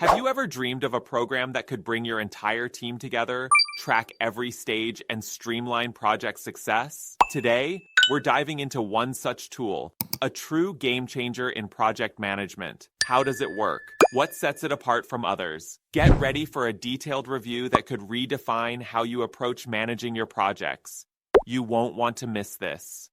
Have you ever dreamed of a program that could bring your entire team together, track every stage, and streamline project success? Today, we're diving into one such tool, a true game changer in project management. How does it work? What sets it apart from others? Get ready for a detailed review that could redefine how you approach managing your projects. You won't want to miss this.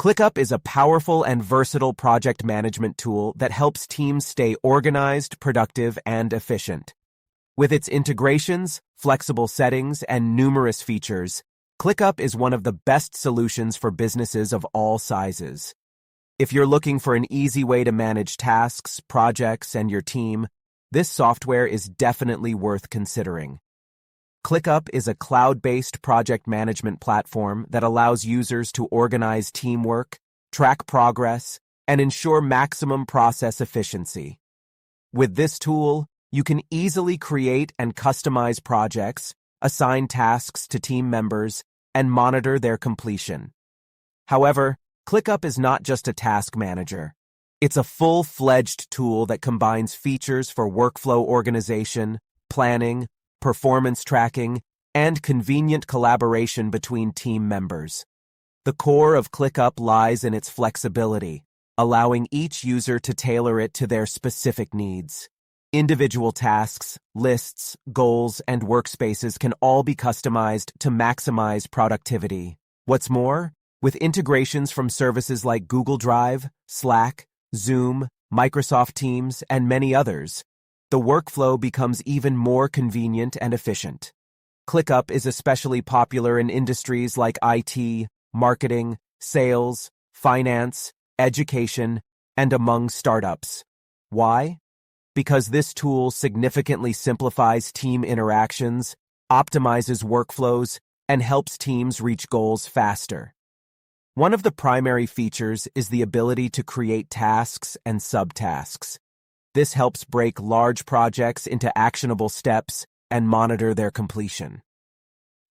ClickUp is a powerful and versatile project management tool that helps teams stay organized, productive, and efficient. With its integrations, flexible settings, and numerous features, ClickUp is one of the best solutions for businesses of all sizes. If you're looking for an easy way to manage tasks, projects, and your team, this software is definitely worth considering. ClickUp is a cloud-based project management platform that allows users to organize teamwork, track progress, and ensure maximum process efficiency. With this tool, you can easily create and customize projects, assign tasks to team members, and monitor their completion. However, ClickUp is not just a task manager. It's a full-fledged tool that combines features for workflow organization, planning, performance tracking, and convenient collaboration between team members. The core of ClickUp lies in its flexibility, allowing each user to tailor it to their specific needs. Individual tasks, lists, goals, and workspaces can all be customized to maximize productivity. What's more, with integrations from services like Google Drive, Slack, Zoom, Microsoft Teams, and many others, the workflow becomes even more convenient and efficient. ClickUp is especially popular in industries like IT, marketing, sales, finance, education, and among startups. Why? Because this tool significantly simplifies team interactions, optimizes workflows, and helps teams reach goals faster. One of the primary features is the ability to create tasks and subtasks. This helps break large projects into actionable steps and monitor their completion.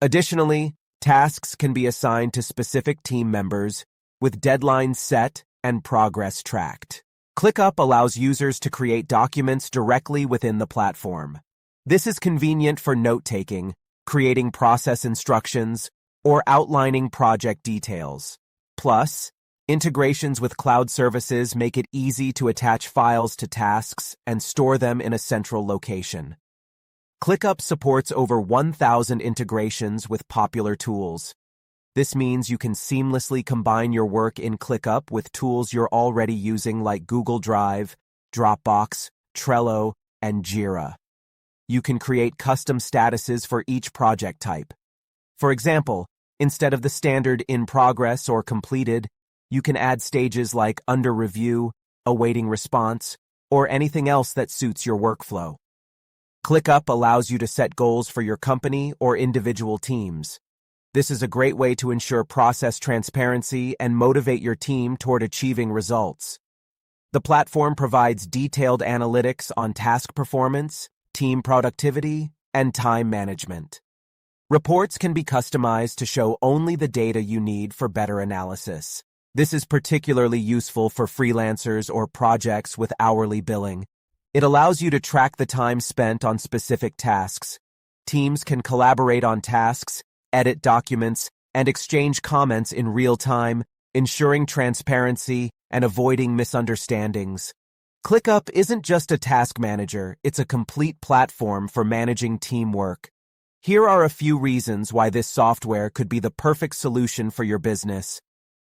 Additionally, tasks can be assigned to specific team members with deadlines set and progress tracked. ClickUp allows users to create documents directly within the platform. This is convenient for note-taking, creating process instructions, or outlining project details. Plus, integrations with cloud services make it easy to attach files to tasks and store them in a central location. ClickUp supports over 1,000 integrations with popular tools. This means you can seamlessly combine your work in ClickUp with tools you're already using like Google Drive, Dropbox, Trello, and Jira. You can create custom statuses for each project type. For example, instead of the standard in progress or completed, you can add stages like under review, awaiting response, or anything else that suits your workflow. ClickUp allows you to set goals for your company or individual teams. This is a great way to ensure process transparency and motivate your team toward achieving results. The platform provides detailed analytics on task performance, team productivity, and time management. Reports can be customized to show only the data you need for better analysis. This is particularly useful for freelancers or projects with hourly billing. It allows you to track the time spent on specific tasks. Teams can collaborate on tasks, edit documents, and exchange comments in real time, ensuring transparency and avoiding misunderstandings. ClickUp isn't just a task manager, it's a complete platform for managing teamwork. Here are a few reasons why this software could be the perfect solution for your business.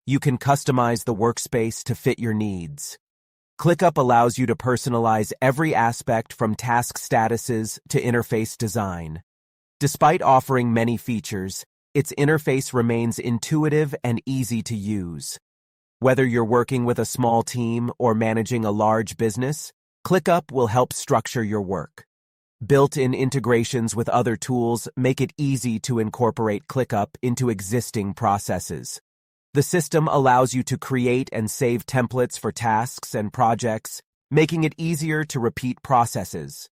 You can customize the workspace to fit your needs. ClickUp allows you to personalize every aspect from task statuses to interface design. Despite offering many features, its interface remains intuitive and easy to use. Whether you're working with a small team or managing a large business, ClickUp will help structure your work. Built-in integrations with other tools make it easy to incorporate ClickUp into existing processes. The system allows you to create and save templates for tasks and projects, making it easier to repeat processes.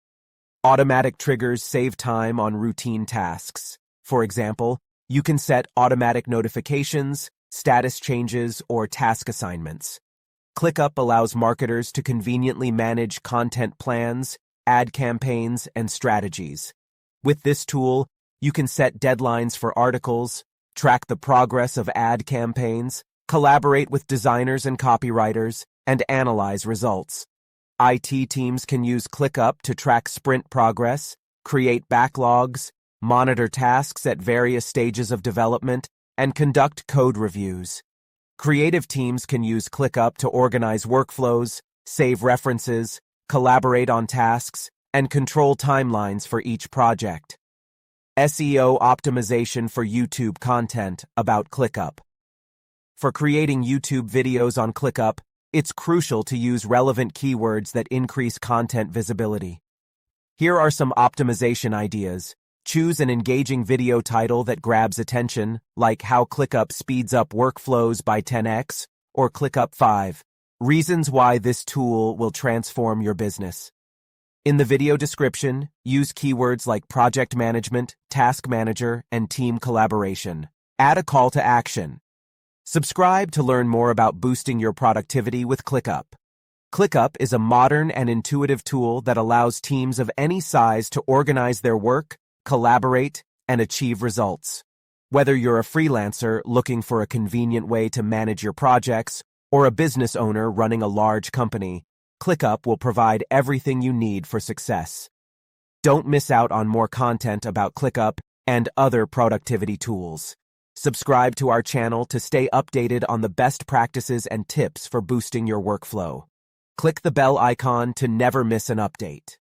Automatic triggers save time on routine tasks. For example, you can set automatic notifications, status changes, or task assignments. ClickUp allows marketers to conveniently manage content plans, ad campaigns, and strategies. With this tool, you can set deadlines for articles, track the progress of ad campaigns, collaborate with designers and copywriters, and analyze results. IT teams can use ClickUp to track sprint progress, create backlogs, monitor tasks at various stages of development, and conduct code reviews. Creative teams can use ClickUp to organize workflows, save references, collaborate on tasks, and control timelines for each project. SEO optimization for YouTube content about ClickUp. For creating YouTube videos on ClickUp, it's crucial to use relevant keywords that increase content visibility. Here are some optimization ideas. Choose an engaging video title that grabs attention, like How ClickUp Speeds Up Workflows by 10x, or ClickUp 5. Reasons why this tool will transform your business. In the video description, use keywords like project management, task manager, and team collaboration. Add a call to action. Subscribe to learn more about boosting your productivity with ClickUp. ClickUp is a modern and intuitive tool that allows teams of any size to organize their work, collaborate, and achieve results. Whether you're a freelancer looking for a convenient way to manage your projects or a business owner running a large company, ClickUp will provide everything you need for success. Don't miss out on more content about ClickUp and other productivity tools. Subscribe to our channel to stay updated on the best practices and tips for boosting your workflow. Click the bell icon to never miss an update.